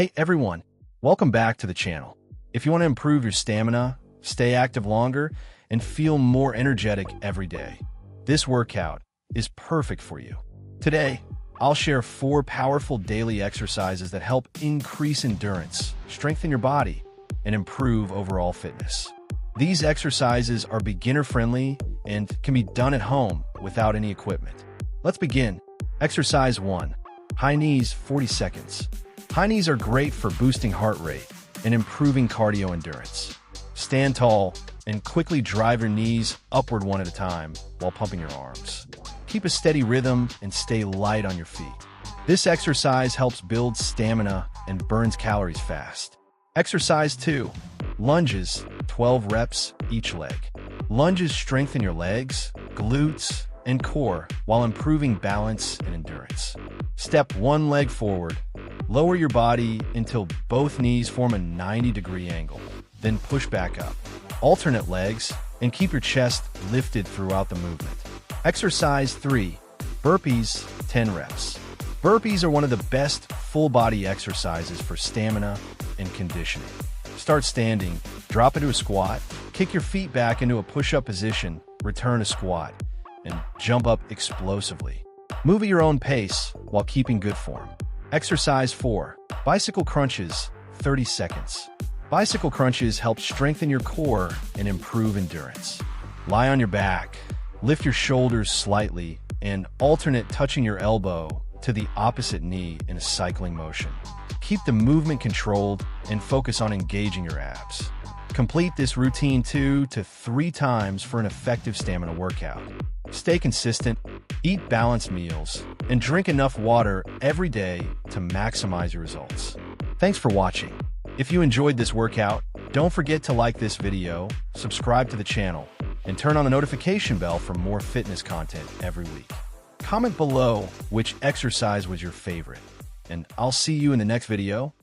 Hey everyone, welcome back to the channel. If you want to improve your stamina, stay active longer, and feel more energetic every day, this workout is perfect for you. Today, I'll share 4 powerful daily exercises that help increase endurance, strengthen your body, and improve overall fitness. These exercises are beginner-friendly and can be done at home without any equipment. Let's begin. Exercise 1. High knees 40 seconds. High knees are great for boosting heart rate and improving cardio endurance. Stand tall and quickly drive your knees upward one at a time while pumping your arms. Keep a steady rhythm and stay light on your feet. This exercise helps build stamina and burns calories fast. Exercise 2. Lunges, 12 reps each leg. Lunges strengthen your legs, glutes, and core while improving balance and endurance. Step one leg forward. Lower your body until both knees form a 90-degree angle. Then push back up. Alternate legs and keep your chest lifted throughout the movement. Exercise 3. Burpees, 10 reps. Burpees are one of the best full-body exercises for stamina and conditioning. Start standing, drop into a squat, kick your feet back into a push-up position, return to squat, and jump up explosively. Move at your own pace while keeping good form. Exercise 4. Bicycle crunches, 30 seconds. Bicycle crunches help strengthen your core and improve endurance. Lie on your back, lift your shoulders slightly, and alternate touching your elbow to the opposite knee in a cycling motion. Keep the movement controlled and focus on engaging your abs. Complete this routine 2 to 3 times for an effective stamina workout. Stay consistent, eat balanced meals, and drink enough water every day to maximize your results. Thanks for watching. If you enjoyed this workout, don't forget to like this video, subscribe to the channel, and turn on the notification bell for more fitness content every week. Comment below which exercise was your favorite, and I'll see you in the next video.